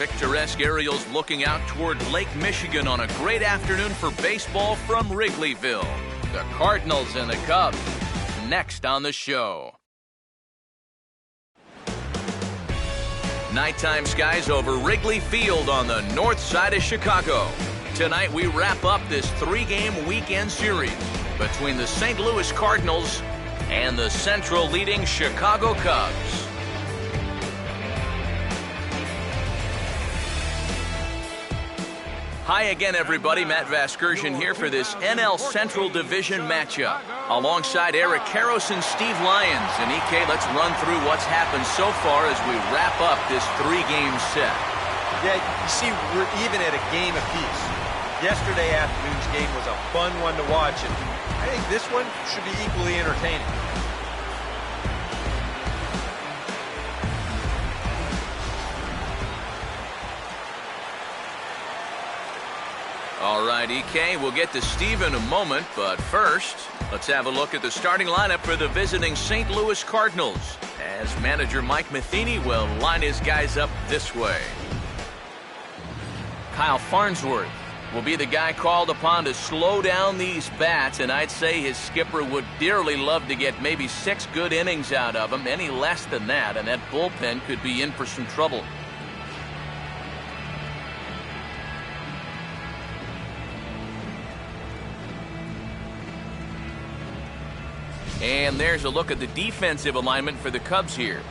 Picturesque aerials looking out toward Lake Michigan on a great afternoon for baseball from Wrigleyville. The Cardinals and the Cubs, next on the show. Nighttime skies over Wrigley Field on the north side of Chicago. Tonight we wrap up this 3-game weekend series between the St. Louis Cardinals and the Central leading Chicago Cubs. Hi again, everybody. Matt Vasgersian here for this NL Central Division matchup. Alongside Eric Karros and Steve Lyons. And EK, let's run through what's happened so far as we wrap up this 3-game set. Yeah, you see, we're even at a game apiece. Yesterday afternoon's game was a fun one to watch, and I think this one should be equally entertaining. All right, EK, we'll get to Steve in a moment, but first, let's have a look at the starting lineup for the visiting St. Louis Cardinals, as manager Mike Matheny will line his guys up this way. Kyle Farnsworth will be the guy called upon to slow down these bats, and I'd say his skipper would dearly love to get maybe 6 good innings out of him. Any less than that, and that bullpen could be in for some trouble. And there's a look at the defensive alignment for the Cubs here.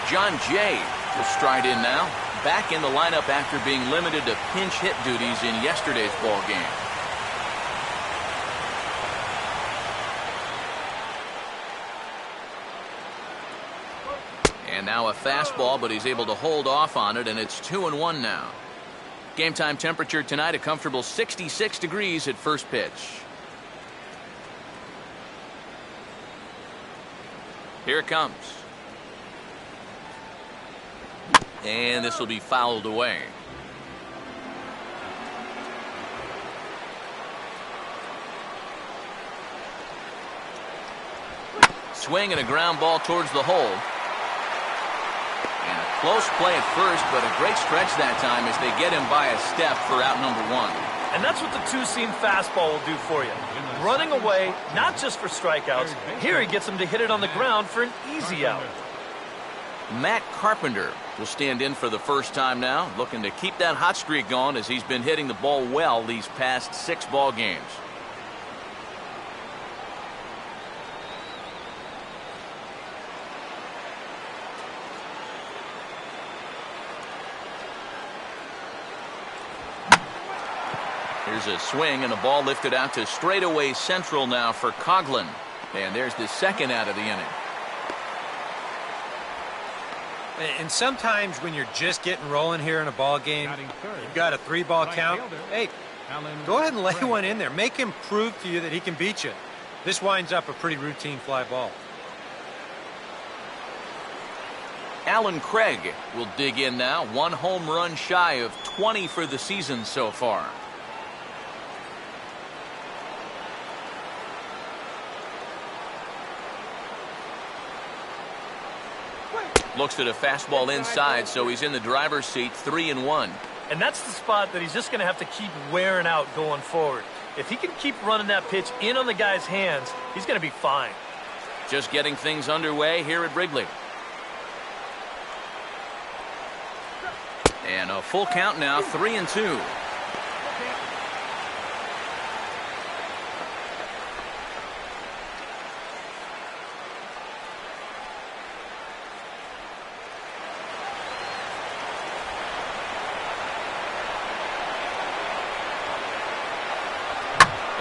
John Jay will stride in now, back in the lineup after being limited to pinch hit duties in yesterday's ball game. And now a fastball, but he's able to hold off on it, and it's 2-1 now. Game time temperature tonight, a comfortable 66 degrees at first pitch. Here it comes. And this will be fouled away. Swing and a ground ball towards the hole. And a close play at first, but a great stretch that time as they get him by a step for out number 1. And that's what the two-seam fastball will do for you. Running away, not just for strikeouts. Here he gets him to hit it on the ground for an easy out. Matt Carpenter will stand in for the first time now, looking to keep that hot streak going as he's been hitting the ball well these past 6 ball games. Here's a swing and a ball lifted out to straightaway central now for Coughlin. And there's the second out of the inning. And sometimes when you're just getting rolling here in a ball game, you've got a 3-ball count. Hey, go ahead and lay one in there. Make him prove to you that he can beat you. This winds up a pretty routine fly ball. Alan Craig will dig in now. 1 home run shy of 20 for the season so far. Looks at a fastball inside, so he's in the driver's seat, 3-1. And that's the spot that he's just going to have to keep wearing out going forward. If he can keep running that pitch in on the guy's hands, he's going to be fine. Just getting things underway here at Wrigley. And a full count now, 3-2.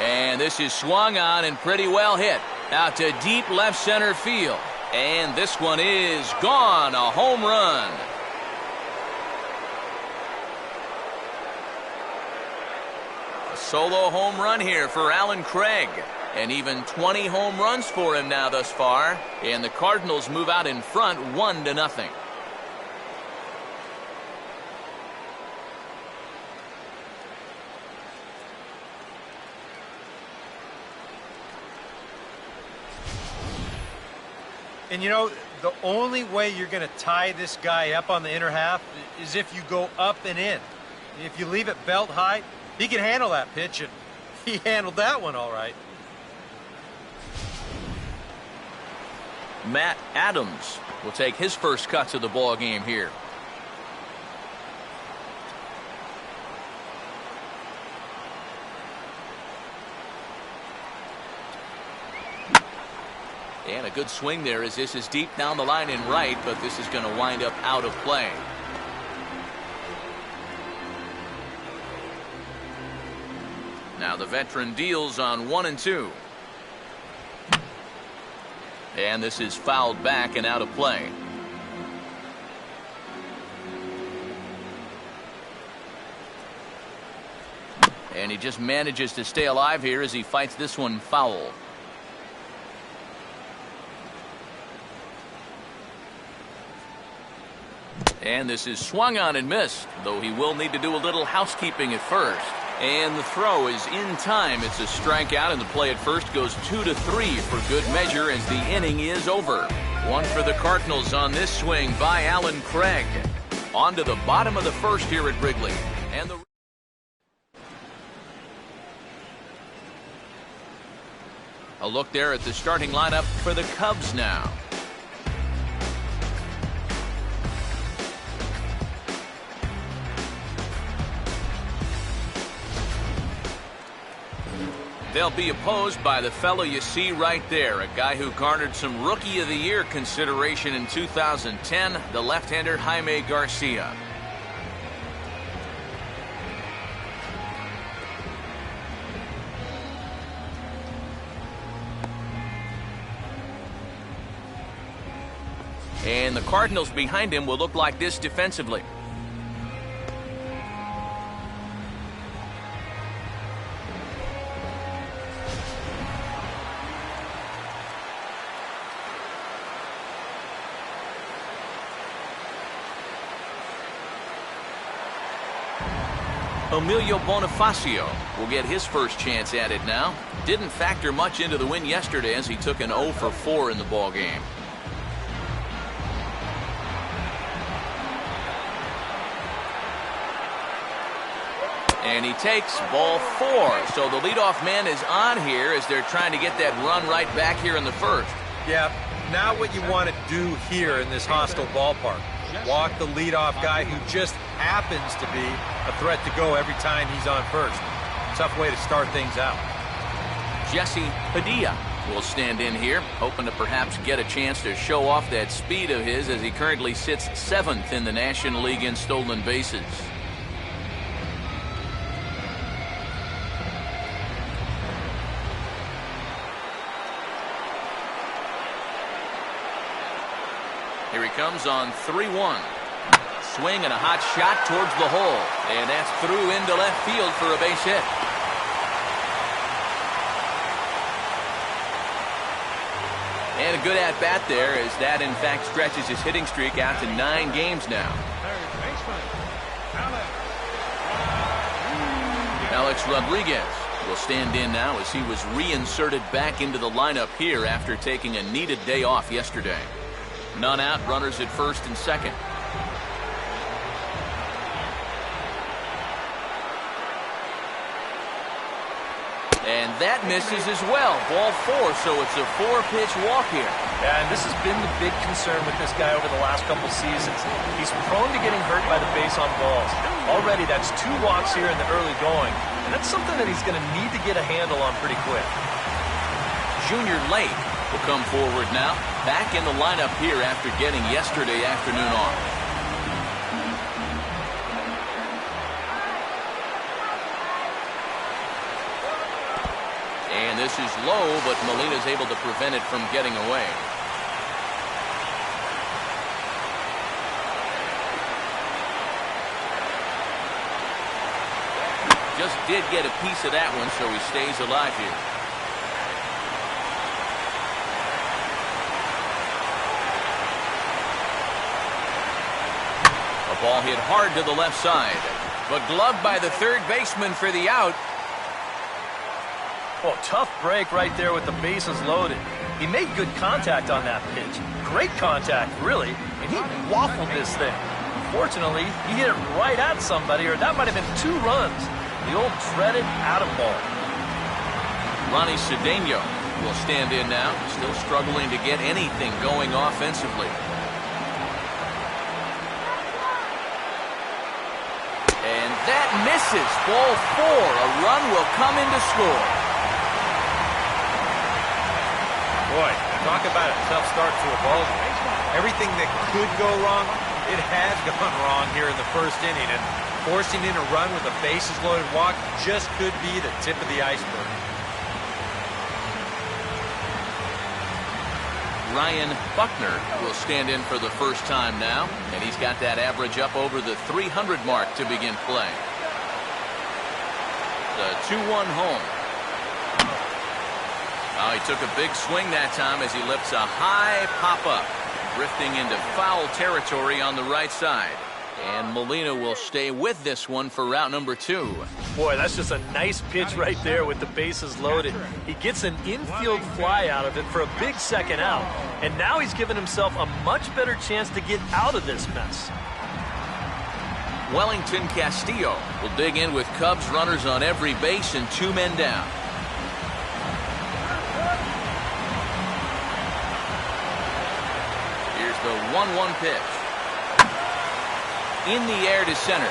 And this is swung on and pretty well hit. Out to deep left center field. And this one is gone. A home run. A solo home run here for Alan Craig. And even 20 home runs for him now thus far. And the Cardinals move out in front 1-0. And you know, the only way you're going to tie this guy up on the inner half is if you go up and in. If you leave it belt high, he can handle that pitch, and he handled that one all right. Matt Adams will take his first cuts of the ball game here. And a good swing there as this is deep down the line in right, but this is going to wind up out of play. Now the veteran deals on 1-2. And this is fouled back and out of play. And he just manages to stay alive here as he fights this one foul. And this is swung on and missed, though he will need to do a little housekeeping at first. And the throw is in time. It's a strikeout, and the play at first goes 2-3 for good measure as the inning is over. One for the Cardinals on this swing by Alan Craig. On to the bottom of the first here at Wrigley. And a look there at the starting lineup for the Cubs now. They'll be opposed by the fellow you see right there, a guy who garnered some Rookie of the Year consideration in 2010, the left-hander Jaime Garcia. And the Cardinals behind him will look like this defensively. Emilio Bonifacio will get his first chance at it now. Didn't factor much into the win yesterday as he took an 0 for 4 in the ball game. And he takes ball 4. So the leadoff man is on here as they're trying to get that run right back here in the first. Yeah, now what you want to do here in this hostile ballpark. Walk the leadoff guy who just happens to be a threat to go every time he's on first. Tough way to start things out. Jesse Padilla will stand in here, hoping to perhaps get a chance to show off that speed of his as he currently sits 7th in the National League in stolen bases. Here he comes on 3-1. Swing and a hot shot towards the hole. And that's through into left field for a base hit. And a good at-bat there as that, in fact, stretches his hitting streak out to 9 games now. Alex Rodriguez will stand in now as he was reinserted back into the lineup here after taking a needed day off yesterday. None out, runners at first and second. And that misses as well. Ball 4, so it's a 4-pitch walk here. Yeah, and this has been the big concern with this guy over the last couple seasons. He's prone to getting hurt by the base on balls. Already, that's 2 walks here in the early going, and that's something that he's going to need to get a handle on pretty quick. Junior Lake will come forward now, back in the lineup here after getting yesterday afternoon off. And this is low, but Molina's able to prevent it from getting away. Just did get a piece of that one, so he stays alive here. A ball hit hard to the left side, but gloved by the third baseman for the out. Oh, tough break right there with the bases loaded. He made good contact on that pitch. Great contact, really, and he waffled this thing. Fortunately, he hit it right at somebody, or that might have been 2 runs. The old dreaded atom ball. Ronnie Cedeno will stand in now, still struggling to get anything going offensively. And that misses. Ball 4. A run will come in to score. Boy, talk about a tough start to a ball game. Everything that could go wrong, it has gone wrong here in the first inning, and forcing in a run with a bases-loaded walk just could be the tip of the iceberg. Ryan Buckner will stand in for the first time now, and he's got that average up over the 300 mark to begin play. The 2-1 home. Oh, he took a big swing that time as he lifts a high pop-up, drifting into foul territory on the right side. And Molina will stay with this one for route number 2. Boy, that's just a nice pitch right there with the bases loaded. He gets an infield fly out of it for a big second out. And now he's given himself a much better chance to get out of this mess. Wellington Castillo will dig in with Cubs runners on every base and 2 men down. Here's the 1-1 pitch. In the air to center.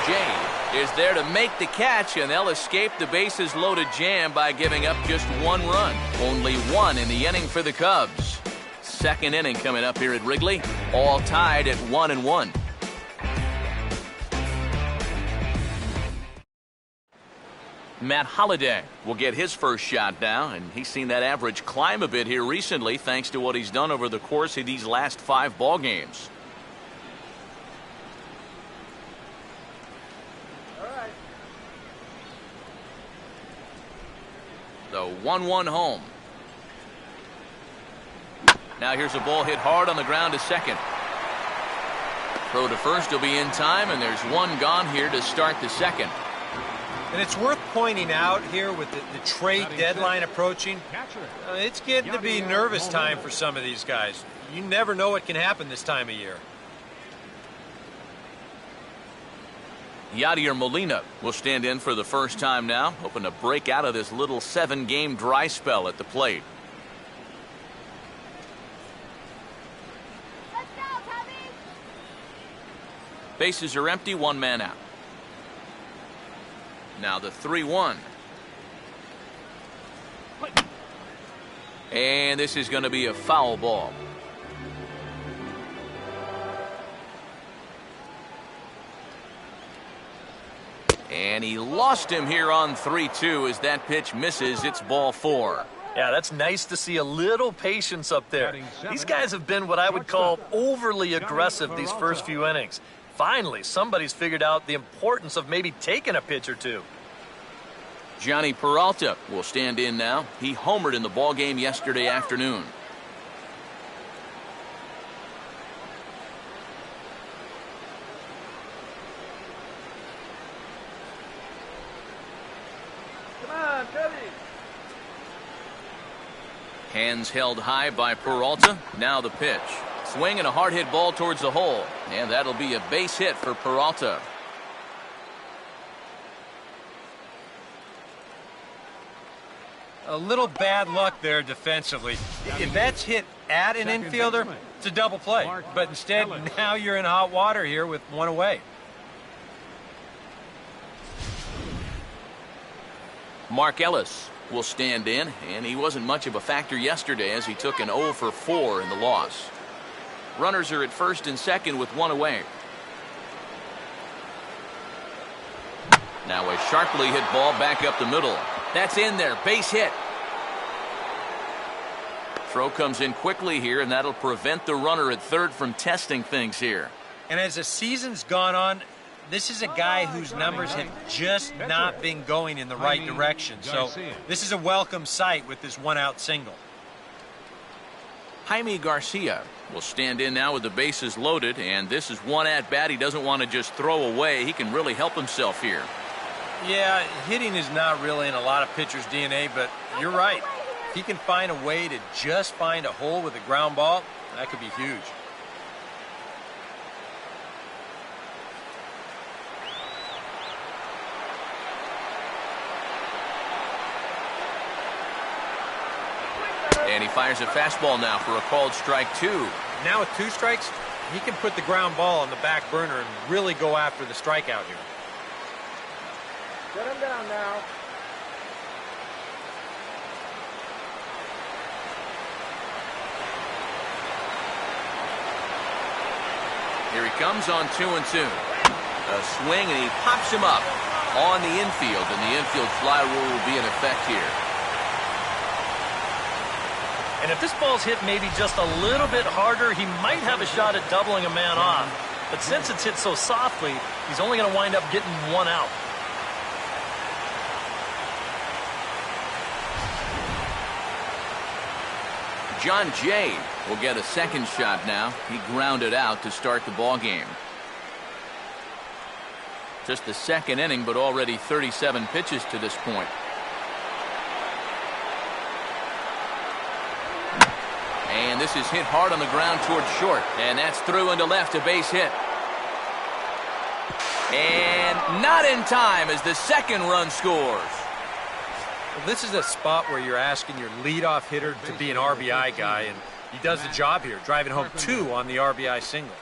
Jay is there to make the catch, and they'll escape the bases loaded jam by giving up just 1 run. Only 1 in the inning for the Cubs. Second inning coming up here at Wrigley, all tied at 1-1. Matt Holliday will get his first shot now, and he's seen that average climb a bit here recently thanks to what he's done over the course of these last 5 ball games. All right. The 1-1 home. Now here's a ball hit hard on the ground to second. Throw to first will be in time, and there's 1 gone here to start the second. And it's worth pointing out here with the trade deadline approaching, it's getting to be nervous time for some of these guys. You never know what can happen this time of year. Yadier Molina will stand in for the first time now, hoping to break out of this little 7-game dry spell at the plate. Let's go, Tubby! Bases are empty, 1 man out. Now the 3-1. And this is going to be a foul ball. And he lost him here on 3-2 as that pitch misses. It's ball 4. Yeah, that's nice to see a little patience up there. These guys have been what I would call overly aggressive these first few innings. Finally, somebody's figured out the importance of maybe taking a pitch or 2. Johnny Peralta will stand in now. He homered in the ballgame yesterday afternoon. Come on, Tubby! Hands held high by Peralta. Now the pitch. Swing and a hard hit ball towards the hole. And that'll be a base hit for Peralta. A little bad luck there defensively. If that's hit at an infielder, it's a double play. But instead, now you're in hot water here with 1 away. Mark Ellis will stand in, and he wasn't much of a factor yesterday as he took an 0 for 4 in the loss. Runners are at first and second with 1 away. Now a sharply hit ball back up the middle. That's in there. Base hit. Throw comes in quickly here, and that'll prevent the runner at third from testing things here. And as the season's gone on, this is a guy whose numbers have just not been going in the right direction. So this is a welcome sight with this 1-out single. Jaime Garcia will stand in now with the bases loaded, and this is one at bat he doesn't want to just throw away. He can really help himself here. Yeah, hitting is not really in a lot of pitchers' DNA, but you're right. If he can find a way to just find a hole with a ground ball, that could be huge. And he fires a fastball now for a called strike 2. Now with 2 strikes, he can put the ground ball on the back burner and really go after the strikeout here. Shut him down now. Here he comes on 2-2. A swing, and he pops him up on the infield, and the infield fly rule will be in effect here. And if this ball's hit maybe just a little bit harder, he might have a shot at doubling a man off. But since it's hit so softly, he's only going to wind up getting 1 out. John Jay will get a second shot now. He grounded out to start the ball game. Just the second inning, but already 37 pitches to this point. And this is hit hard on the ground towards short. And that's through into left, a base hit. And not in time as the second run scores. Well, this is a spot where you're asking your leadoff hitter to be an RBI guy, and he does the job here, driving home 2 on the RBI single.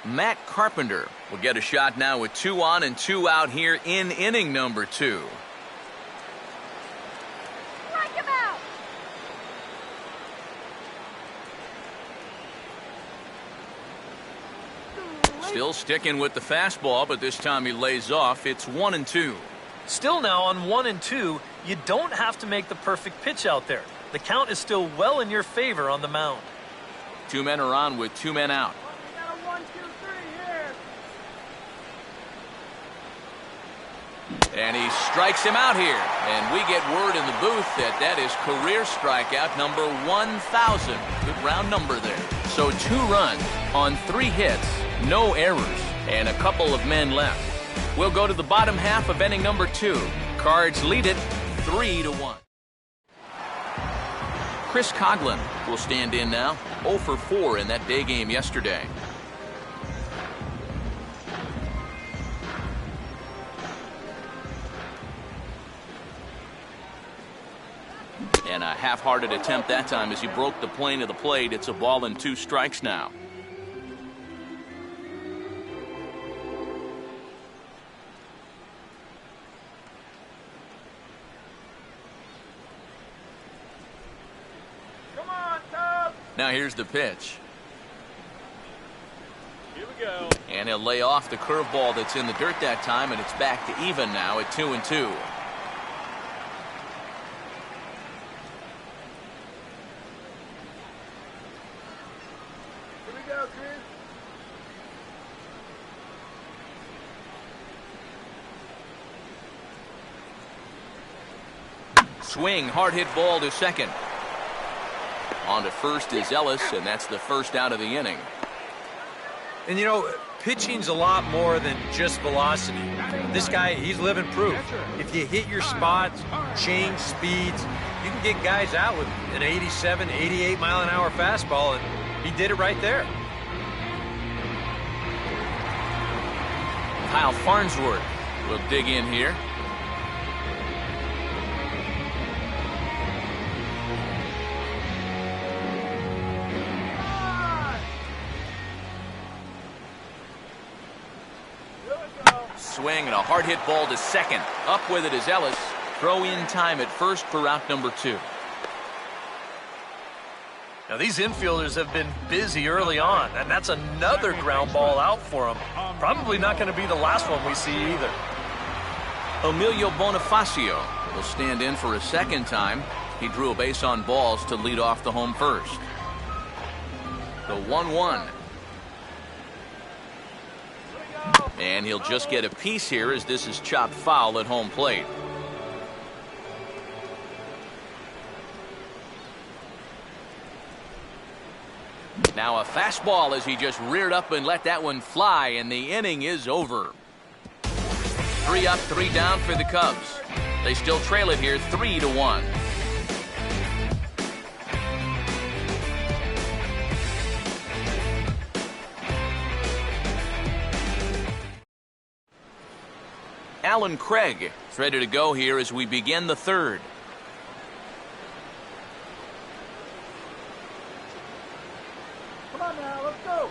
Matt Carpenter will get a shot now with 2 on and 2 out here in inning number 2. Strike him out. Still sticking with the fastball, but this time he lays off. It's 1-2. Still now on 1-2, you don't have to make the perfect pitch out there. The count is still well in your favor on the mound. 2 men are on with 2 men out. We got a 1, 2, 3 here. And he strikes him out here. And we get word in the booth that that is career strikeout number 1,000. Good round number there. So 2 runs on 3 hits, no errors, and a couple of men left. We'll go to the bottom half of inning number 2. Cards lead it 3-1. Chris Coughlin will stand in now. 0 for 4 in that day game yesterday. And a half-hearted attempt that time as he broke the plane of the plate. It's a ball and 2 strikes now. Come on, Tub. Now here's the pitch. Here we go. And he'll lay off the curveball that's in the dirt that time, and it's back to even now at 2-2. Swing, hard hit ball to second. On to first is Ellis, and that's the first out of the inning. And you know, pitching's a lot more than just velocity. This guy, he's living proof. If you hit your spots, change speeds, you can get guys out with an 87, 88 mile an hour fastball, and he did it right there. Kyle Farnsworth will dig in here. Swing and a hard hit ball to second. Up with it is Ellis. Throw in time at first for out number 2. Now these infielders have been busy early on, and that's another ground ball out for them. Probably not going to be the last one we see either. Emilio Bonifacio will stand in for a second time. He drew a base on balls to lead off the home first. The 1-1. And he'll just get a piece here as this is chopped foul at home plate. Now a fastball as he just reared up and let that one fly, and the inning is over. 3 up, 3 down for the Cubs. They still trail it here 3-1. Alan Craig is ready to go here as we begin the third. Come on now, let's go.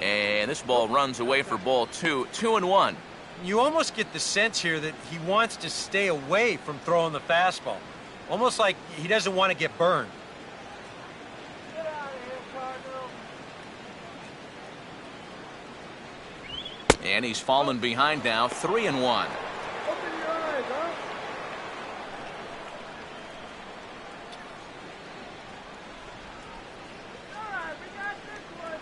And this ball runs away for ball 2. 2-1. You almost get the sense here that he wants to stay away from throwing the fastball. Almost like he doesn't want to get burned. Get out of here, Cardinals. And he's fallen behind now, 3-1. Open your eyes, huh? All right, we got this one.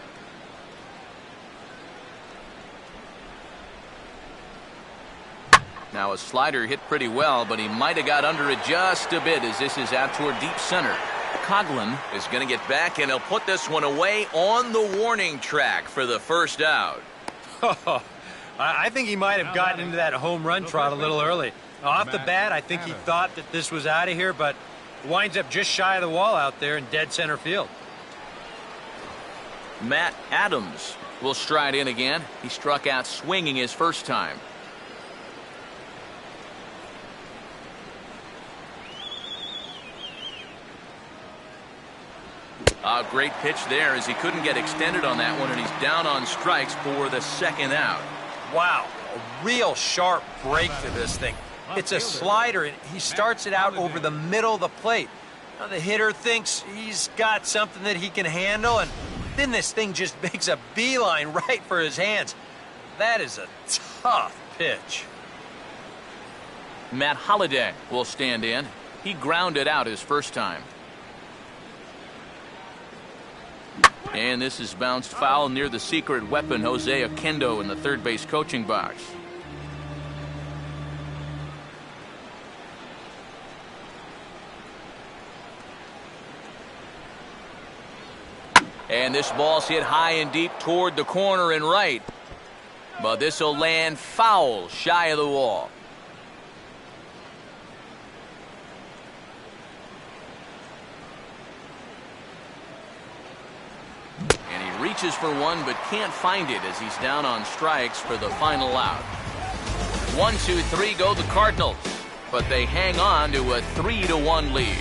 Now a slider hit pretty well, but he might have got under it just a bit as this is out toward deep center. Coughlin is going to get back, and he'll put this one away on the warning track for the first out. I think he might have gotten into that home run trot a little early. Off the bat, I think he thought that this was out of here, but winds up just shy of the wall out there in dead center field. Matt Adams will stride in again. He struck out swinging his first time. A great pitch there as he couldn't get extended on that one, and he's down on strikes for the second out. Wow, a real sharp break to this thing. It's a slider, and he starts it out over the middle of the plate. Now the hitter thinks he's got something that he can handle, and then this thing just makes a beeline right for his hands. That is a tough pitch. Matt Holliday will stand in. He grounded out his first time. And this is bounced foul near the secret weapon, Jose Oquendo, in the third base coaching box. And this ball's hit high and deep toward the corner and right. But this will land foul shy of the wall. Reaches for one but can't find it as he's down on strikes for the final out. 1, 2, 3 go the Cardinals, but they hang on to a 3-1 lead.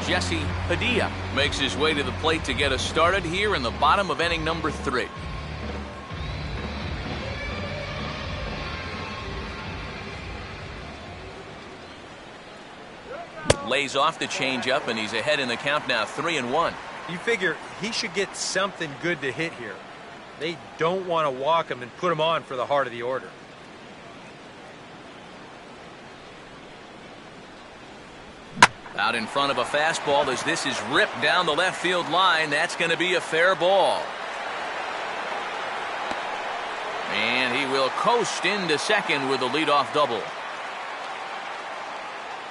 Jesse Padilla makes his way to the plate to get us started here in the bottom of inning number 3. Lays off the changeup, and he's ahead in the count now, 3-1. You figure he should get something good to hit here. They don't want to walk him and put him on for the heart of the order. Out in front of a fastball as this is ripped down the left field line. That's going to be a fair ball. And he will coast into second with a leadoff double.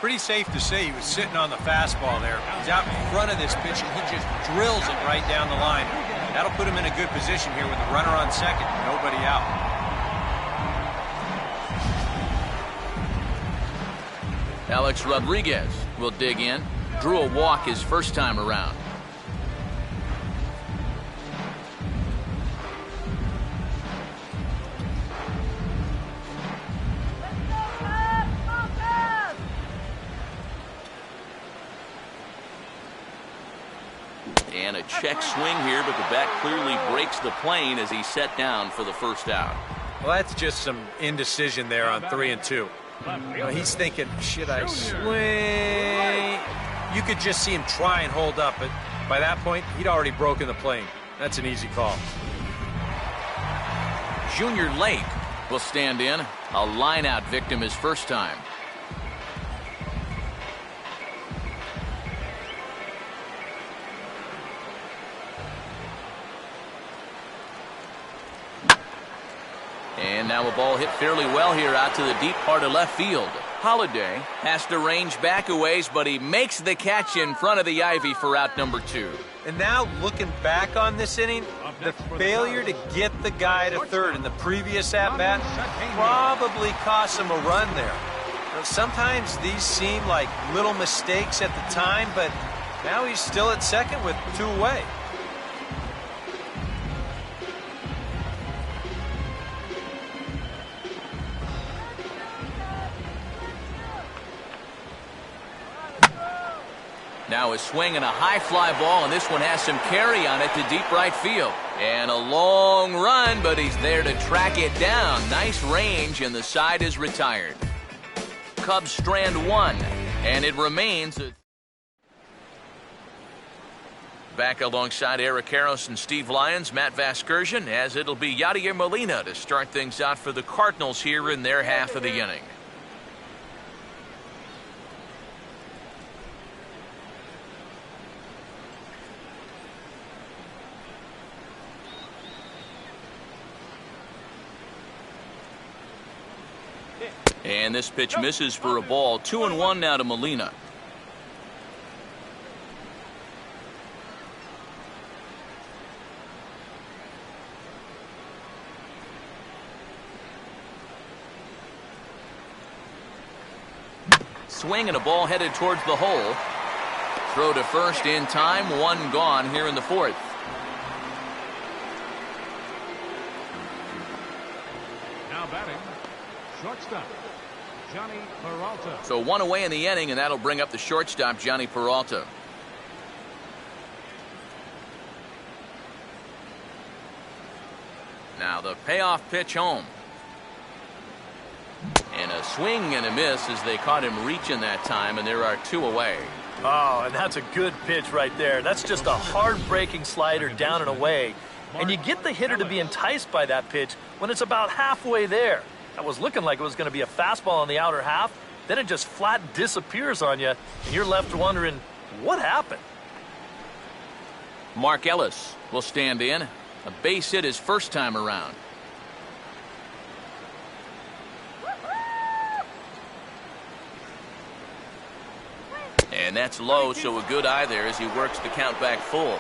Pretty safe to say he was sitting on the fastball there. He's out in front of this pitch, and he just drills it right down the line. That'll put him in a good position here with the runner on second, nobody out. Alex Rodriguez will dig in. Drew a walk his first time around. And a check swing here, but the bat clearly breaks the plane as he's set down for the first out. Well, that's just some indecision there on 3 and 2. You know, he's thinking, should I swing? You could just see him try and hold up, but by that point, he'd already broken the plane. That's an easy call. Junior Lake will stand in. A line-out victim his first time. And now a ball hit fairly well here out to the deep part of left field. Holiday has to range back a ways, but he makes the catch in front of the ivy for out number 2. And now looking back on this inning, the failure to get the guy to third in the previous at-bat probably cost him a run there. Sometimes these seem like little mistakes at the time, but now he's still at second with 2 away. Now a swing and a high fly ball, and this one has some carry on it to deep right field. And a long run, but he's there to track it down. Nice range, and the side is retired. Cubs strand 1, and it remains back alongside Eric Karros and Steve Lyons, Matt Vasgersian, as it'll be Yadier Molina to start things out for the Cardinals here in their half of the inning. And this pitch misses for a ball. 2-1 now to Molina. Swing and a ball headed towards the hole. Throw to first in time. 1 gone here in the 4th. Now batting, shortstop, Johnny Peralta. So 1 away in the inning, and that'll bring up the shortstop, Johnny Peralta. Now the payoff pitch home. And a swing and a miss as they caught him reaching that time, and there are 2 away. Oh, and that's a good pitch right there. That's just a hard-breaking slider down and away. And you get the hitter to be enticed by that pitch when it's about halfway there. That was looking like it was going to be a fastball on the outer half. Then it just flat disappears on you, and you're left wondering, what happened? Mark Ellis will stand in. A base hit his first time around. And that's low, so a good eye there as he works the count back full.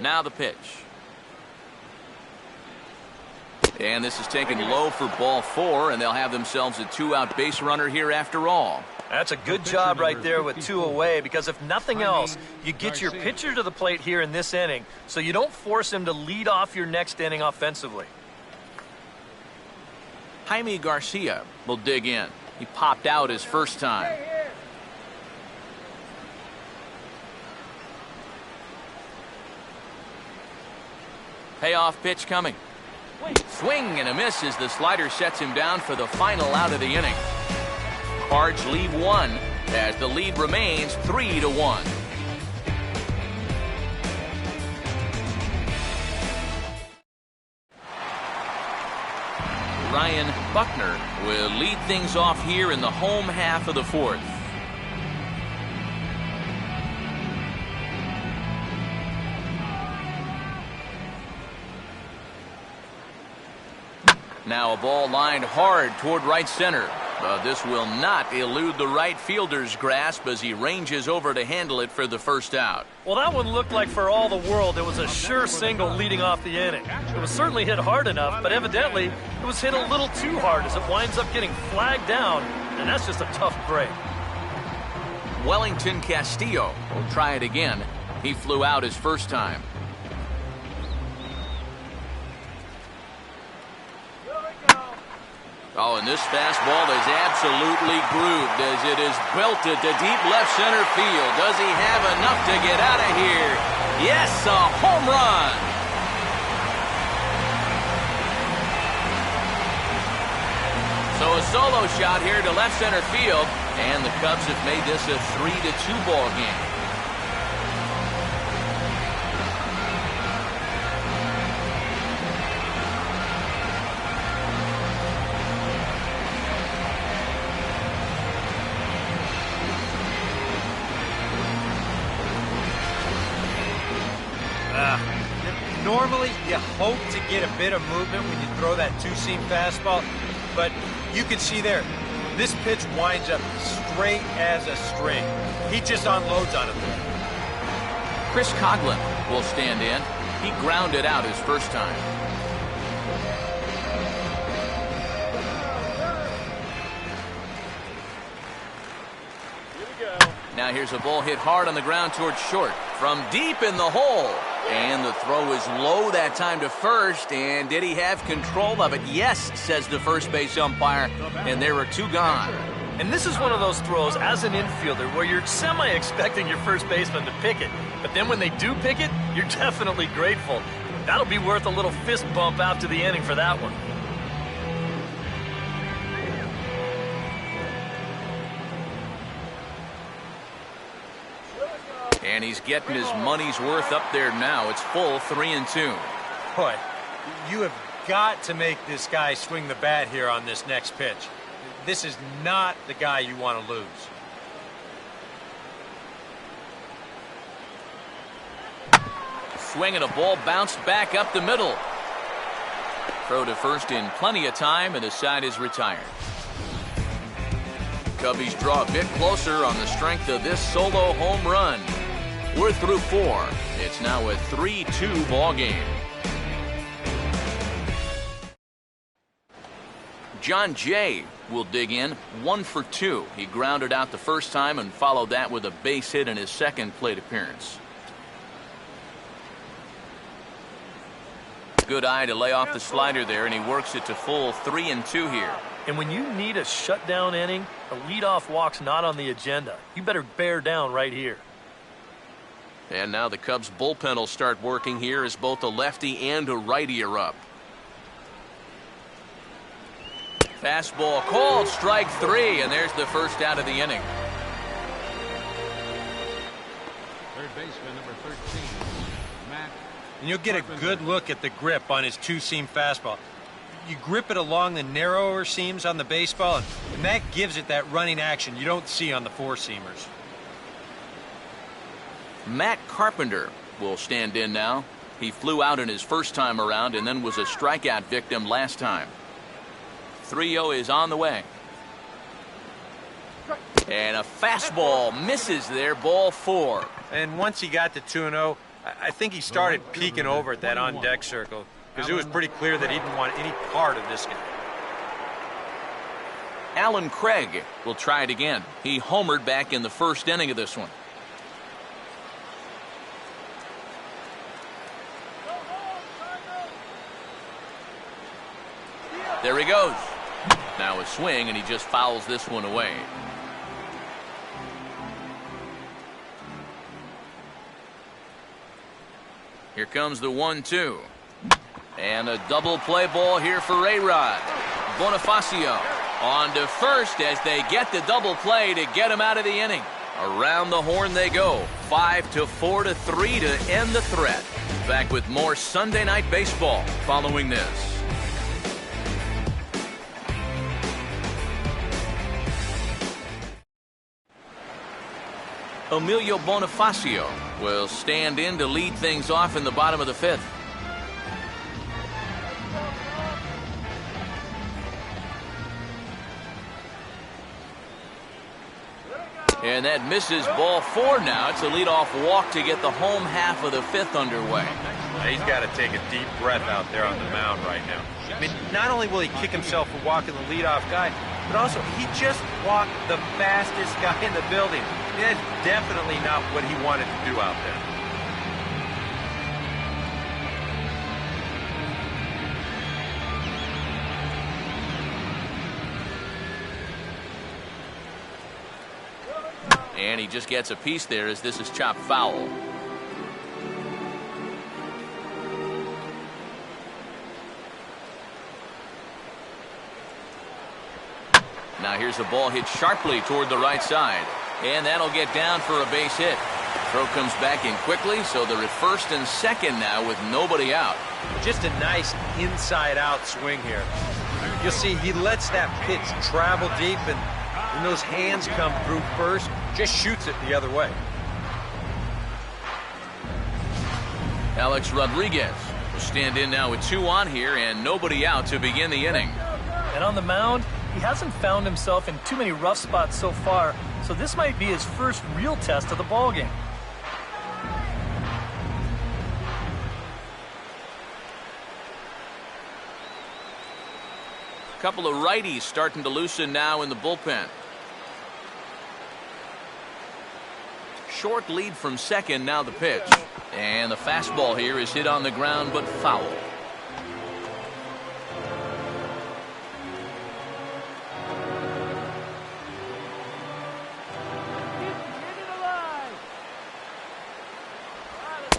Now the pitch. And this is taken low for ball 4, and they'll have themselves a 2-out base runner here after all. That's a good job right there with 2 away, because if nothing else, you get your pitcher to the plate here in this inning, so you don't force him to lead off your next inning offensively. Jaime Garcia will dig in. He popped out his first time. Payoff pitch coming. Swing and a miss as the slider sets him down for the final out of the inning. Cards leave 1 as the lead remains 3-1. Ryan Buckner will lead things off here in the home half of the 4th. Now a ball lined hard toward right center. But this will not elude the right fielder's grasp as he ranges over to handle it for the first out. Well, that one looked like for all the world it was a sure single leading off the inning. It was certainly hit hard enough, but evidently it was hit a little too hard as it winds up getting flagged down, and that's just a tough break. Wellington Castillo will try it again. He flew out his first time. Oh, and this fastball is absolutely grooved as it is belted to deep left center field. Does he have enough to get out of here? Yes, a home run. So a solo shot here to left center field, and the Cubs have made this a 3-2 ball game. Normally, you hope to get a bit of movement when you throw that two-seam fastball, but you can see there, this pitch winds up straight as a string. He just unloads on it. Chris Coughlin will stand in. He grounded out his first time. Now here's a ball hit hard on the ground towards short. From deep in the hole. And the throw is low that time to first. And did he have control of it? Yes, says the first base umpire. And there were two gone. And this is one of those throws as an infielder where you're semi-expecting your first baseman to pick it. But then when they do pick it, you're definitely grateful. That'll be worth a little fist bump after the inning for that one. And he's getting his money's worth up there now. It's full 3-2. Boy, you have got to make this guy swing the bat here on this next pitch. This is not the guy you want to lose. Swinging a ball bounced back up the middle. Throw to first in plenty of time, and the side is retired. Cubbies draw a bit closer on the strength of this solo home run. We're through 4. It's now a 3-2 ball game. John Jay will dig in 1 for 2. He grounded out the first time and followed that with a base hit in his second plate appearance. Good eye to lay off the slider there, and he works it to full 3-2 here. And when you need a shutdown inning, a leadoff walk's not on the agenda. You better bear down right here. And now the Cubs bullpen will start working here as both a lefty and a righty are up. Fastball called, strike 3, and there's the first out of the inning. Third baseman, number 13, Matt. And you'll get a good look at the grip on his two-seam fastball. You grip it along the narrower seams on the baseball, and that gives it that running action you don't see on the four-seamers. Matt Carpenter will stand in now. He flew out in his first time around and then was a strikeout victim last time. 3-0 is on the way. And a fastball misses there, ball 4. And once he got to 2-0, I think he started peeking over at that on-deck circle because it was pretty clear that he didn't want any part of this game. Alan Craig will try it again. He homered back in the first inning of this one. There he goes. Now a swing, and he just fouls this one away. Here comes the 1-2. And a double play ball here for A-Rod. Bonifacio on to first as they get the double play to get him out of the inning. Around the horn they go. 5-4 to 3 to end the threat. Back with more Sunday Night Baseball following this. Emilio Bonifacio will stand in to lead things off in the bottom of the 5th. And that misses, ball 4 now. It's a leadoff walk to get the home half of the 5th underway. He's got to take a deep breath out there on the mound right now. I mean, not only will he kick himself for walking the leadoff guy, but also he just walked the fastest guy in the building. That's definitely not what he wanted to do out there. And he just gets a piece there as this is chopped foul. Now here's a ball hit sharply toward the right side. And that'll get down for a base hit. Throw comes back in quickly, so they're at first and second now with nobody out. Just a nice inside-out swing here. You'll see he lets that pitch travel deep, and when those hands come through first, just shoots it the other way. Alex Rodriguez stand in now with 2 on here and nobody out to begin the inning. And on the mound, he hasn't found himself in too many rough spots so far, so this might be his first real test of the ballgame. Couple of righties starting to loosen now in the bullpen. Short lead from second, now the pitch. And the fastball here is hit on the ground, but foul.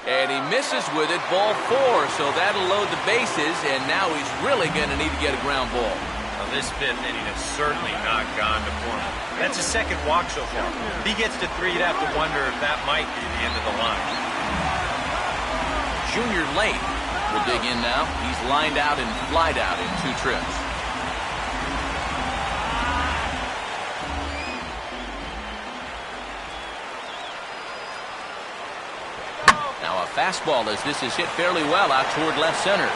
And he misses with it, ball 4, so that'll load the bases, and now he's really going to need to get a ground ball. Well, this 5th inning has certainly not gone to form. That's his 2nd walk so far. If he gets to 3, you'd have to wonder if that might be the end of the line. Junior Late will dig in now. He's lined out and flied out in 2 trips. Now a fastball as this is hit fairly well out toward left center.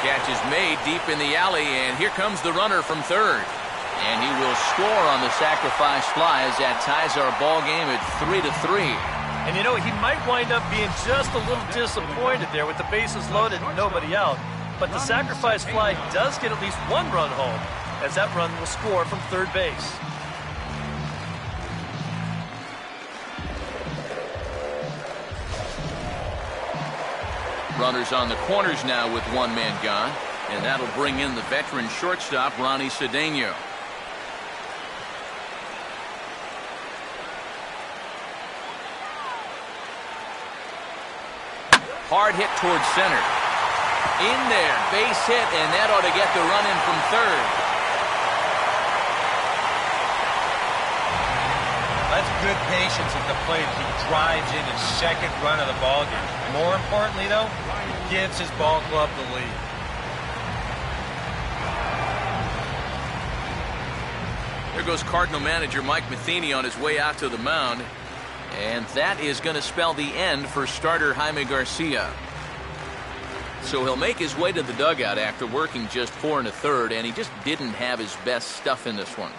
Catch is made deep in the alley, and here comes the runner from third. And he will score on the sacrifice fly as that ties our ball game at 3-3. And you know, he might wind up being just a little disappointed there with the bases loaded and nobody out. But the sacrifice fly does get at least 1 run home, as that run will score from third base. Runners on the corners now with 1 man gone, and that'll bring in the veteran shortstop, Ronnie Cedeno. Hard hit towards center. In there, base hit, and that ought to get the run in from third. That's good patience at the plate. He drives in his 2nd run of the ballgame. More importantly, though, gives his ball club the lead. There goes Cardinal manager Mike Matheny on his way out to the mound. And that is going to spell the end for starter Jaime Garcia. So he'll make his way to the dugout after working just 4 1/3, and he just didn't have his best stuff in this one.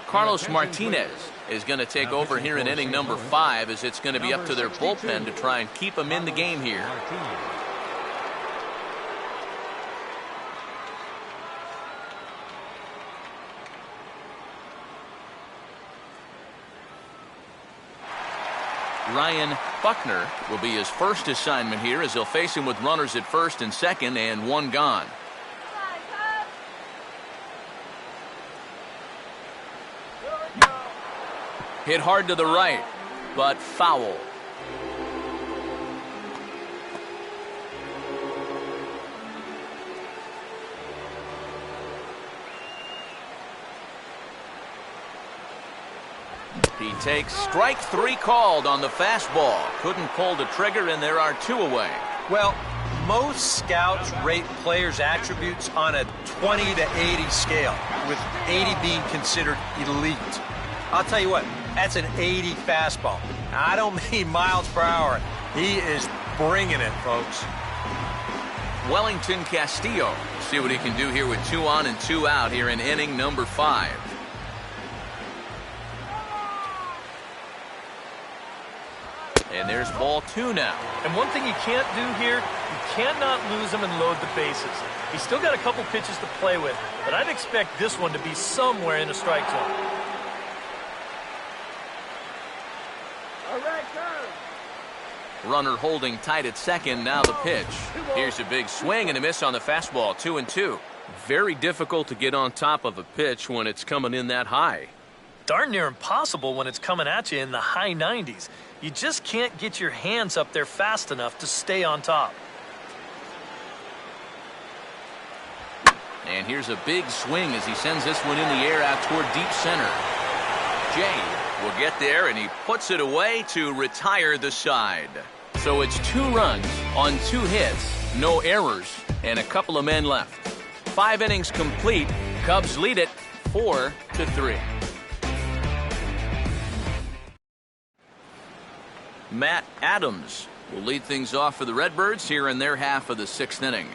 Carlos Martinez is going to take over here in inning number 5, as it's going to be up to their bullpen to try and keep him in the game here. Ryan Buckner will be his first assignment here, as he'll face him with runners at first and second and 1 gone. Hit hard to the right, but foul. He takes strike 3 called on the fastball. Couldn't pull the trigger, and there are 2 away. Well, most scouts rate players' attributes on a 20 to 80 scale, with 80 being considered elite. I'll tell you what, that's an 80 fastball. I don't mean miles per hour. He is bringing it, folks. Wellington Castillo. See what he can do here with 2 on and 2 out here in inning number 5. And there's ball 2 now. And one thing you can't do here, you cannot lose him and load the bases. He's still got a couple pitches to play with, but I'd expect this one to be somewhere in the strike zone. All right, go. Runner holding tight at second, now the pitch. Here's a big swing and a miss on the fastball, 2-2. Very difficult to get on top of a pitch when it's coming in that high. Darn near impossible when it's coming at you in the high 90s. You just can't get your hands up there fast enough to stay on top. And here's a big swing as he sends this one in the air out toward deep center. Jay will get there, and he puts it away to retire the side. So it's 2 runs on 2 hits, no errors, and a couple of men left. 5 innings complete. Cubs lead it 4-3. Matt Adams will lead things off for the Redbirds here in their half of the 6th inning.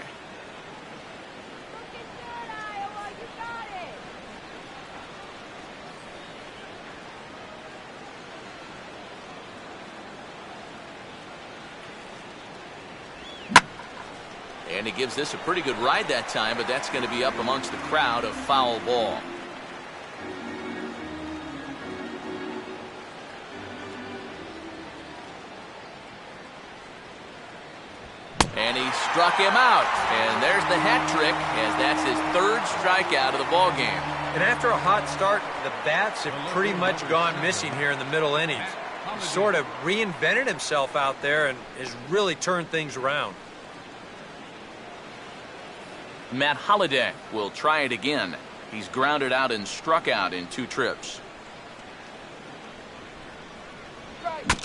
And he gives this a pretty good ride that time, but that's going to be up amongst the crowd, a foul ball. And he struck him out. And there's the hat trick, as that's his 3rd strikeout of the ball game. And after a hot start, the bats have pretty much gone missing here in the middle innings. He sort of reinvented himself out there and has really turned things around. Matt Holliday will try it again. He's grounded out and struck out in 2 trips.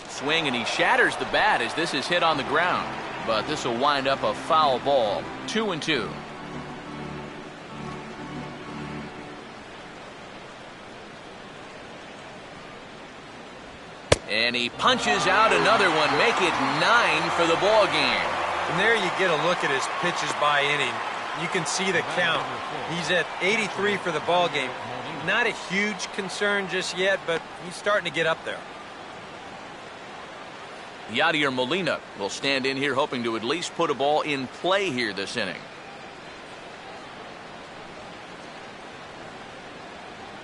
Swing, and he shatters the bat as this is hit on the ground. But this will wind up a foul ball. 2-2. And he punches out another one. Make it 9 for the ball game. And there you get a look at his pitches by inning. You can see the count. He's at 83 for the ball game. Not a huge concern just yet, but he's starting to get up there. Yadier Molina will stand in here hoping to at least put a ball in play here this inning.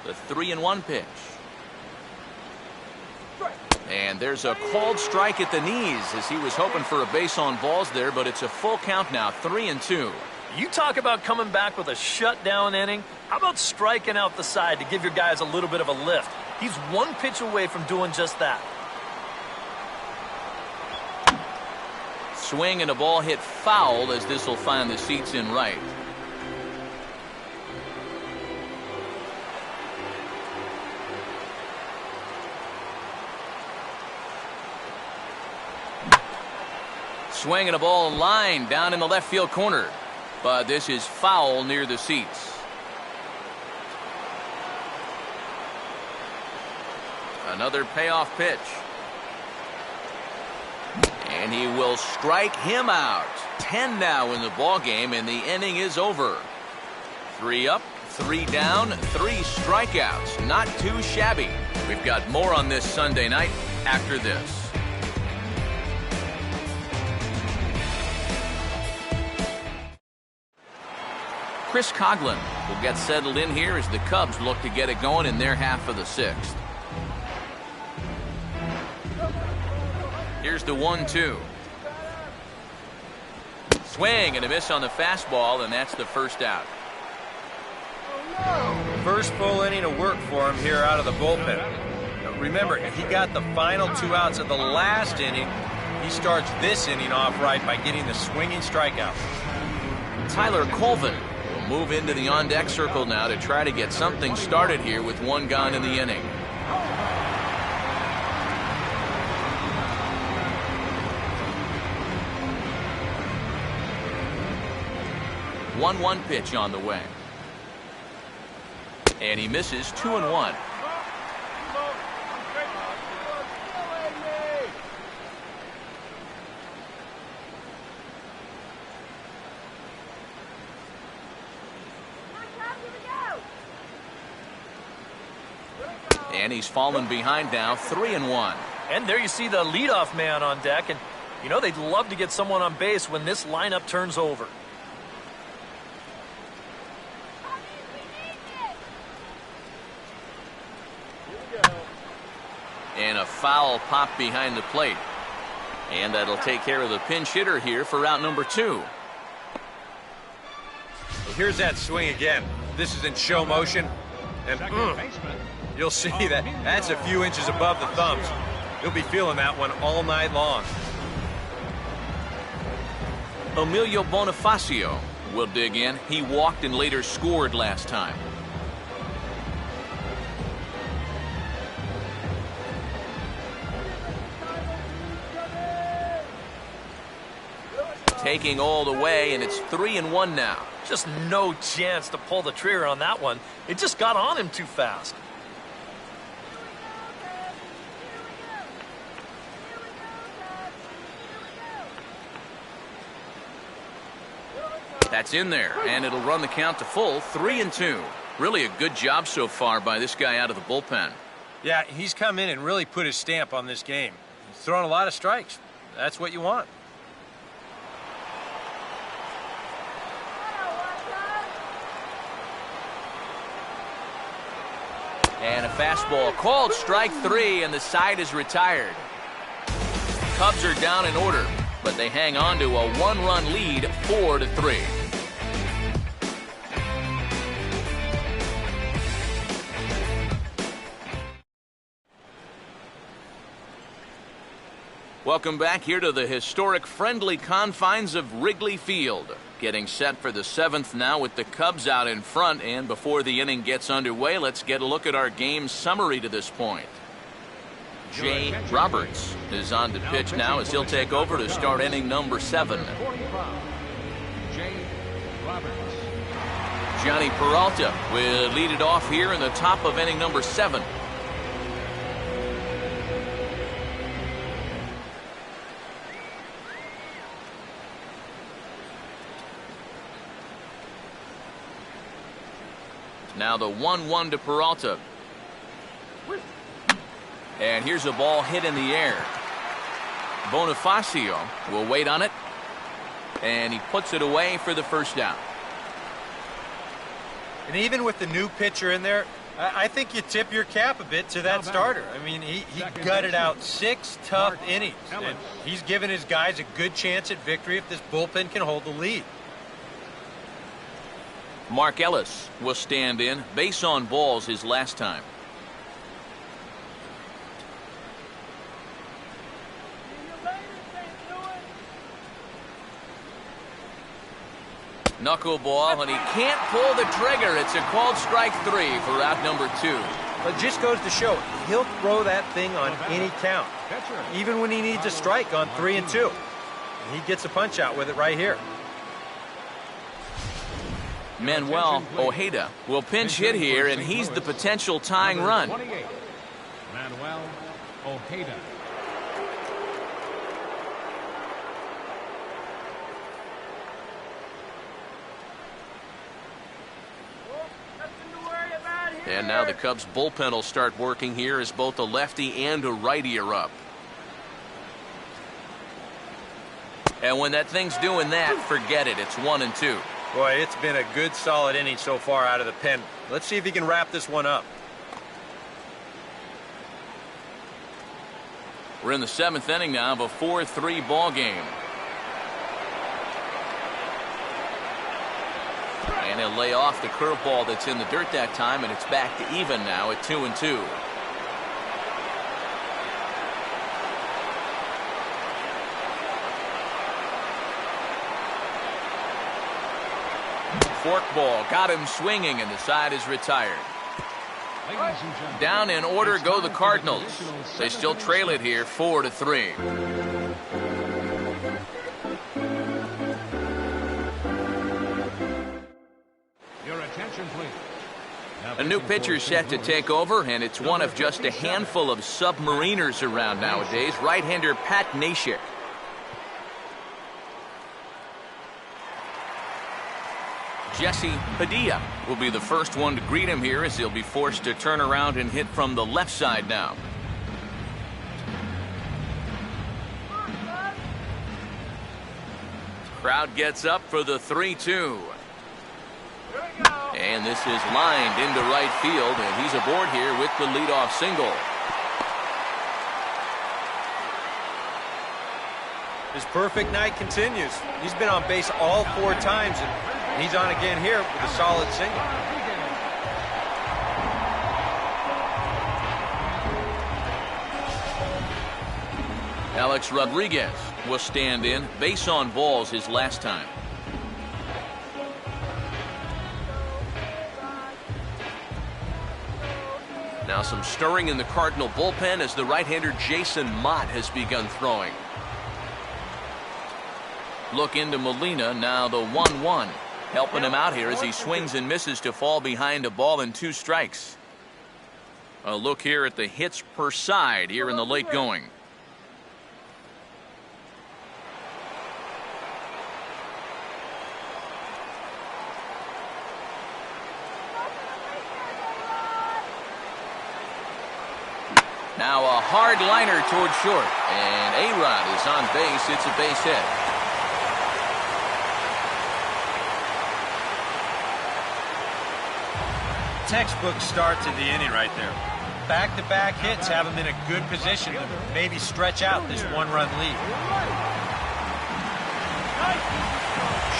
The 3-1 pitch. And there's a called strike at the knees as he was hoping for a base on balls there, but it's a full count now, 3-2. You talk about coming back with a shutdown inning. How about striking out the side to give your guys a little bit of a lift? He's 1 pitch away from doing just that. Swing and a ball hit foul as this will find the seats in right. Swing and a ball line down in the left field corner. But this is foul near the seats. Another payoff pitch. And he will strike him out. 10 now in the ball game, and the inning is over. 3 up, 3 down, 3 strikeouts. Not too shabby. We've got more on this Sunday night after this. Chris Coughlin will get settled in here as the Cubs look to get it going in their half of the 6th. Here's the 1-2. Swing and a miss on the fastball, and that's the first out. First full inning of work for him here out of the bullpen. Now, remember, he got the final 2 outs of the last inning. He starts this inning off right by getting the swinging strikeout. Tyler Colvin will move into the on-deck circle now to try to get something started here with 1 gone in the inning. One pitch on the way. And he misses 2-1. And he's fallen behind now, 3-1. And there you see the leadoff man on deck. And, you know, they'd love to get someone on base when this lineup turns over. And a foul pop behind the plate. And that'll take care of the pinch hitter here for out number 2. Well, here's that swing again. This is in show motion. And you'll see that that's a few inches above the thumbs. You'll be feeling that one all night long. Emilio Bonifacio will dig in. He walked and later scored last time. Taking all the way, and it's 3-1 now. Just no chance to pull the trigger on that one. It just got on him too fast. That's in there, and it'll run the count to full 3-2. Really a good job so far by this guy out of the bullpen. Yeah, he's come in and really put his stamp on this game. He's thrown a lot of strikes. That's what you want. And a fastball called strike 3, and the side is retired. Cubs are down in order, but they hang on to a 1-run lead, 4-3. Welcome back here to the historic friendly confines of Wrigley Field. Getting set for the 7th now with the Cubs out in front, and before the inning gets underway, let's get a look at our game summary to this point. Jay Roberts is on to pitch now as he'll take over to start inning number 7. Jay Roberts. Johnny Peralta will lead it off here in the top of inning number 7. Now the 1-1 to Peralta. And here's a ball hit in the air. Bonifacio will wait on it. And he puts it away for the first down. And even with the new pitcher in there, I think you tip your cap a bit to that starter. I mean, he gutted out 6 tough innings. And he's given his guys a good chance at victory if this bullpen can hold the lead. Mark Ellis will stand in. Base on balls his last time. Knuckleball, and he can't pull the trigger. It's a called strike 3 for out number 2. But just goes to show, he'll throw that thing on any count, even when he needs a strike on 3 and 2. He gets a punch out with it right here. Manuel Ojeda will pinch hit here, and he's the potential tying run. Manuel Ojeda. And now the Cubs bullpen will start working here as both a lefty and a righty are up. And when that thing's doing that, forget it. It's 1-2. Boy, it's been a good, solid inning so far out of the pen. Let's see if he can wrap this one up. We're in the 7th inning now of a 4-3 ball game. And he'll lay off the curveball that's in the dirt that time, and it's back to even now at 2-2. Forkball got him swinging, and the side is retired. Down in order go the Cardinals. They still trail it here 4-3. Your attention, please. A new pitcher set to take over, and it's one of just a handful of submariners around nowadays. Right-hander Pat Neshek. Jesse Padilla will be the first one to greet him here as he'll be forced to turn around and hit from the left side now. Crowd gets up for the 3-2. And this is lined into right field, and he's aboard here with the leadoff single. His perfect night continues. He's been on base all 4 times, and he's on again here with a solid single. Alex Rodriguez will stand in. Base on balls his last time. Now some stirring in the Cardinal bullpen as the right-hander Jason Mott has begun throwing. Look into Molina, now the 1-1. Helping him out here as he swings and misses to fall behind a ball and 2 strikes. A look here at the hits per side here in the late going. Now a hard liner toward short. And A-Rod is on base. It's a base hit. Textbook start to the inning right there. Back-to-back hits have him in a good position to maybe stretch out this one-run lead.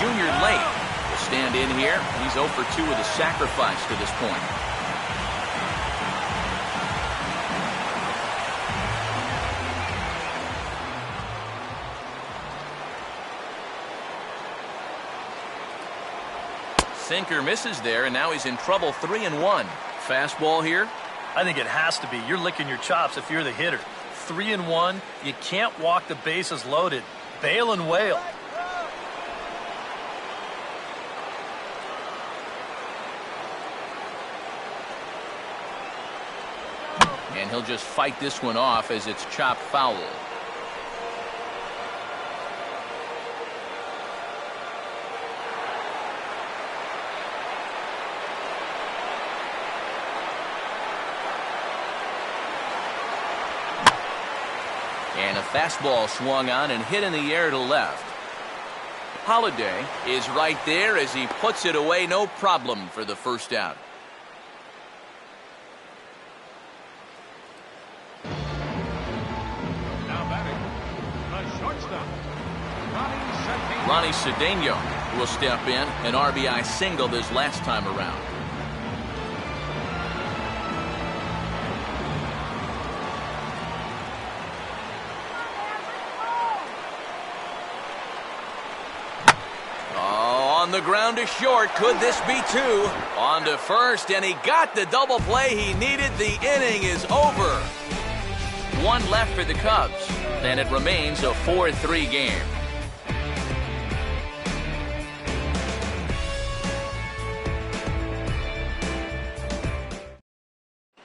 Junior Lake will stand in here. He's 0 for 2 with a sacrifice to this point. Sinker misses there, and now he's in trouble. 3-1. Fastball here. I think it has to be. You're licking your chops if you're the hitter. 3-1. You can't walk the bases loaded. Bail and wail. And he'll just fight this one off as it's chopped foul. And a fastball swung on and hit in the air to left. Holiday is right there as he puts it away, no problem for the first out. Now batting, the shortstop, Ronnie Cedeno will step in, an RBI single this last time around. On the ground to short. Could this be two? On to first, and he got the double play he needed. The inning is over. One left for the Cubs. Then it remains a 4-3 game.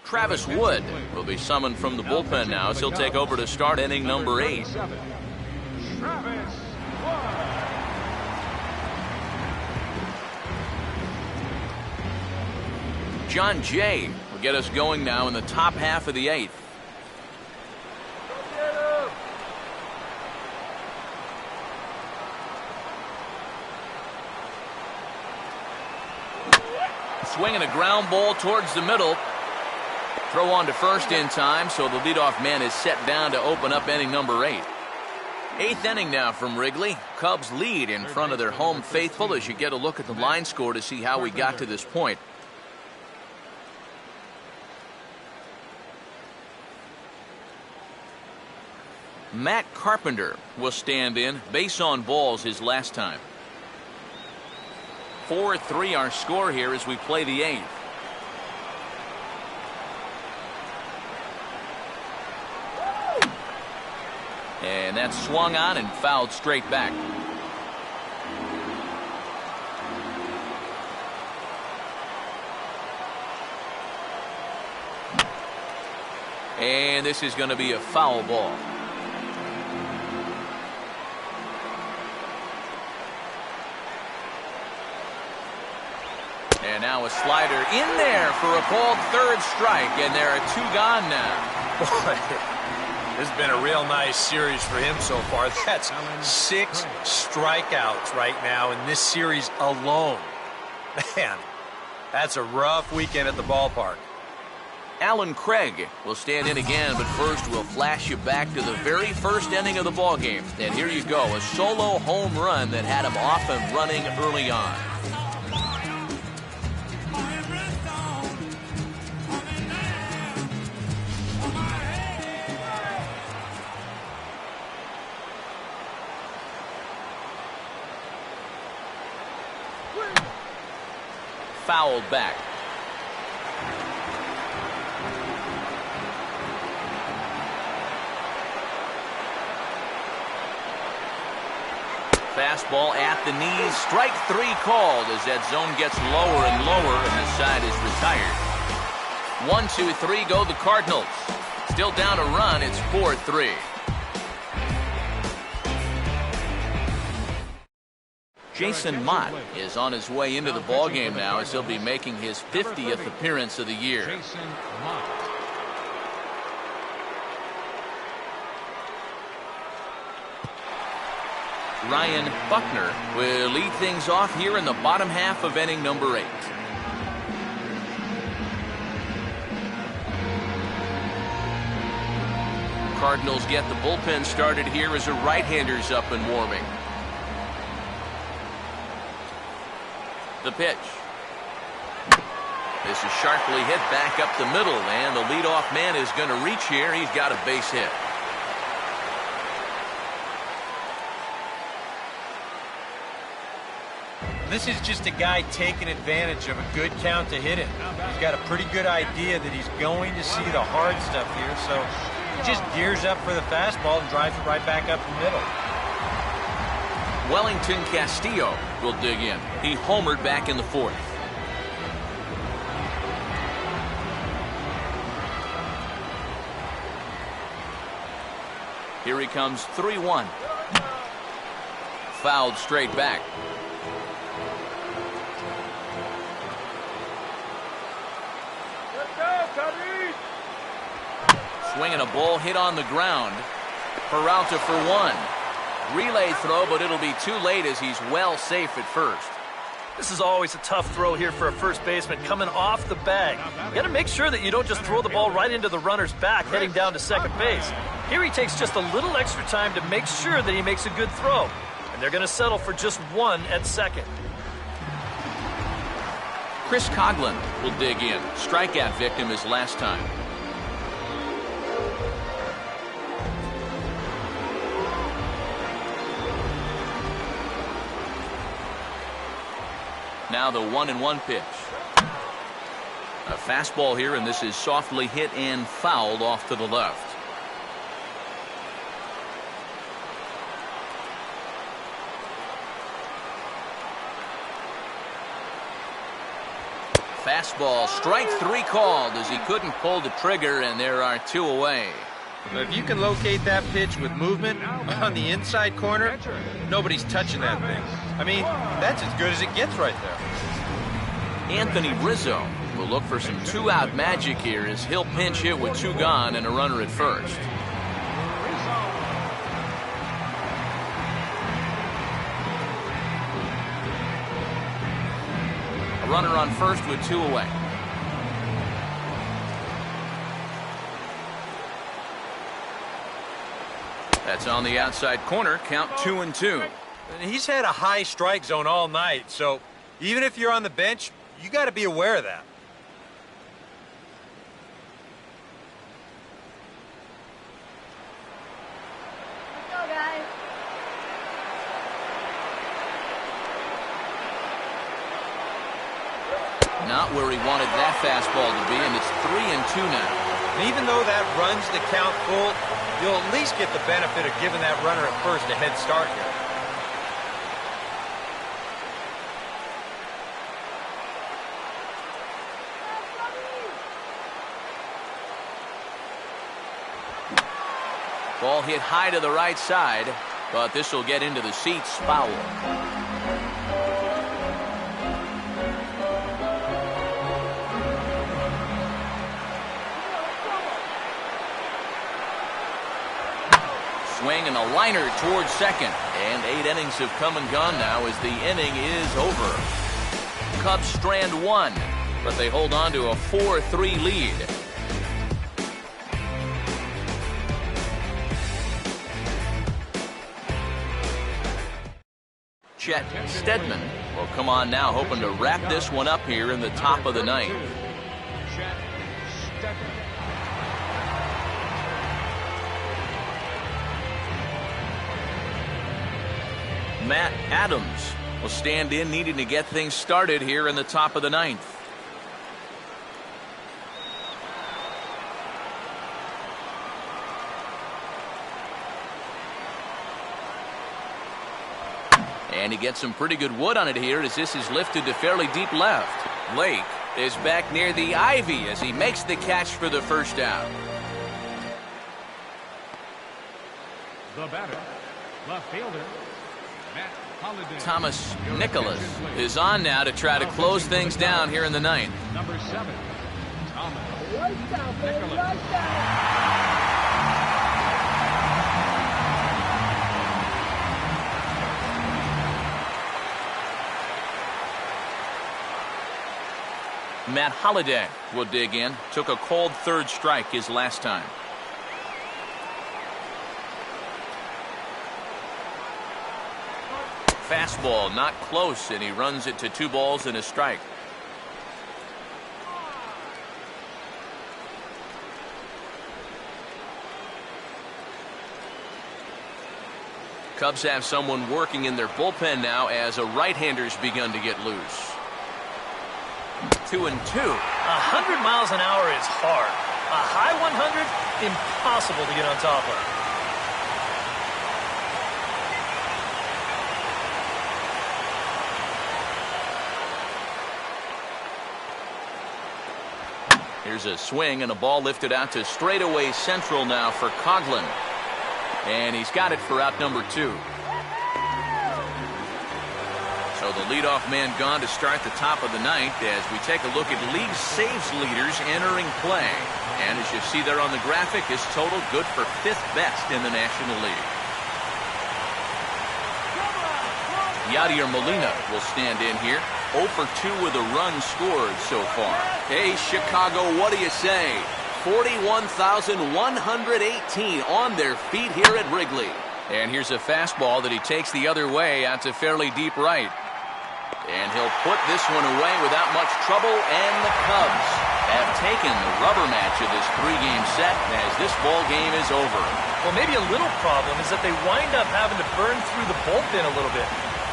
Travis Wood will be summoned from the bullpen now as he'll take over to start inning number 8. Travis Wood. John Jay will get us going now in the top half of the 8th. Swinging a ground ball towards the middle. Throw on to first in time, so the leadoff man is set down to open up inning number 8. 8th inning now from Wrigley. Cubs lead in front of their home faithful as you get a look at the line score to see how we got to this point. Matt Carpenter will stand in, base on balls his last time. 4-3 our score here as we play the 8th. And that's swung on and fouled straight back. And this is going to be a foul ball. And now a slider in there for a called third strike, and there are 2 gone now. Boy, this has been a real nice series for him so far. That's 6 strikeouts right now in this series alone. Man, that's a rough weekend at the ballpark. Alan Craig will stand in again, but first we'll flash you back to the very first inning of the ballgame. And here you go, a solo home run that had him off and running early on. Fouled back. Fastball at the knees. Strike 3 called as that zone gets lower and lower and the side is retired. 1-2-3 go the Cardinals. Still down a run. It's 4-3. Jason Mott is on his way into the ballgame now as he'll be making his 50th appearance of the year. Jason Mott. Ryan Buckner will lead things off here in the bottom half of inning number 8. Cardinals get the bullpen started here as a right-hander's up and warming. The pitch. This is sharply hit back up the middle, and the leadoff man is going to reach here. He's got a base hit. This is just a guy taking advantage of a good count to hit it. He's got a pretty good idea that he's going to see the hard stuff here, so he just gears up for the fastball and drives it right back up the middle. Wellington Castillo will dig in. He homered back in the 4th. Here he comes, 3-1. Fouled straight back. Swinging a ball hit on the ground. Peralta for 1. Relay throw, but it'll be too late as he's well safe at first. This is always a tough throw here for a first baseman coming off the bag. You got to make sure that you don't just throw the ball right into the runner's back heading down to second base. Here he takes just a little extra time to make sure that he makes a good throw. And they're going to settle for just 1 at second. Chris Coughlin will dig in. Strikeout victim his last time. Now the 1-1 pitch. A fastball here, and this is softly hit and fouled off to the left. Fastball, strike 3 called as he couldn't pull the trigger, and there are 2 away. If you can locate that pitch with movement on the inside corner, nobody's touching that thing. I mean, that's as good as it gets right there. Anthony Rizzo will look for some 2-out magic here as he'll pinch hit with 2 gone and a runner at first. A runner on first with 2 away. That's on the outside corner, count 2-2. He's had a high strike zone all night, so even if you're on the bench, you got to be aware of that. Let's go, guys. Not where he wanted that fastball to be, and it's 3-2 now. And even though that runs the count full, you'll at least get the benefit of giving that runner at first a head start here. Ball hit high to the right side, but this will get into the seats, foul. Swing and a liner towards second, and 8 innings have come and gone now as the inning is over. Cubs strand 1, but they hold on to a 4-3 lead. Chet Steadman will come on now, hoping to wrap this one up here in the top of the 9th. Chet Steadman. Matt Adams will stand in, needing to get things started here in the top of the 9th. And he gets some pretty good wood on it here as this is lifted to fairly deep left. Lake is back near the ivy as he makes the catch for the first out. The batter, left fielder, Matt Holliday. Thomas Nicholas is on now to try to close things down here in the 9th. Number 7, Thomas Lights out, baby, Nicholas. lights out. Matt Holliday will dig in. Took a called third strike his last time. Fastball not close, and he runs it to 2 balls and a strike. Cubs have someone working in their bullpen now as a right-hander's begun to get loose. 2-2. 100 miles an hour is hard. A high 100, impossible to get on top of. Here's a swing and a ball lifted out to straightaway central now for Coughlin. And he's got it for out number 2. So the leadoff man gone to start the top of the ninth as we take a look at league saves leaders entering play. And as you see there on the graphic, his total good for 5th best in the National League. Yadier Molina will stand in here. 0 for 2 with a run scored so far. Hey, Chicago, what do you say? 41,118 on their feet here at Wrigley. And here's a fastball that he takes the other way out to fairly deep right. And he'll put this one away without much trouble, and the Cubs have taken the rubber match of this 3-game set as this ball game is over. Well, maybe a little problem is that they wind up having to burn through the bullpen a little bit.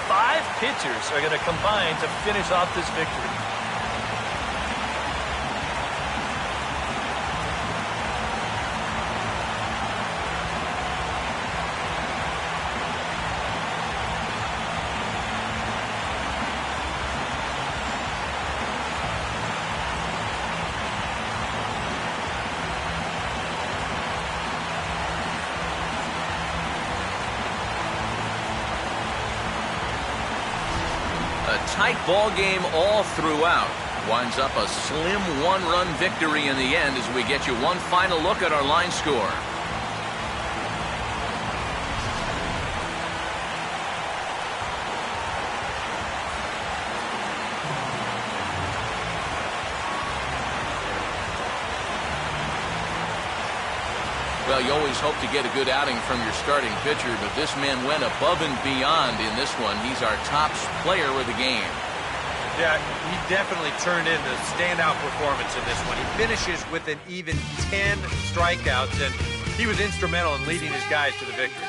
5 pitchers are going to combine to finish off this victory. Tight ball game all throughout. Winds up a slim 1-run victory in the end as we get you one final look at our line score. Well, you always hope to get a good outing from your starting pitcher, but this man went above and beyond in this one. He's our top player of the game. Yeah, he definitely turned in the standout performance in this one. He finishes with an even 10 strikeouts, and he was instrumental in leading his guys to the victory.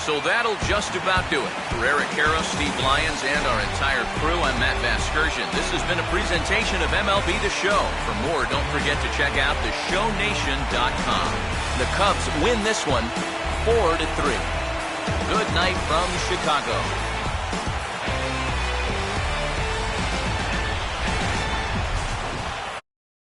So that'll just about do it. For Eric Harrow, Steve Lyons, and our entire crew, I'm Matt Vasgersian. This has been a presentation of MLB The Show. For more, don't forget to check out theshownation.com. The Cubs win this one 4-3. Good night from Chicago.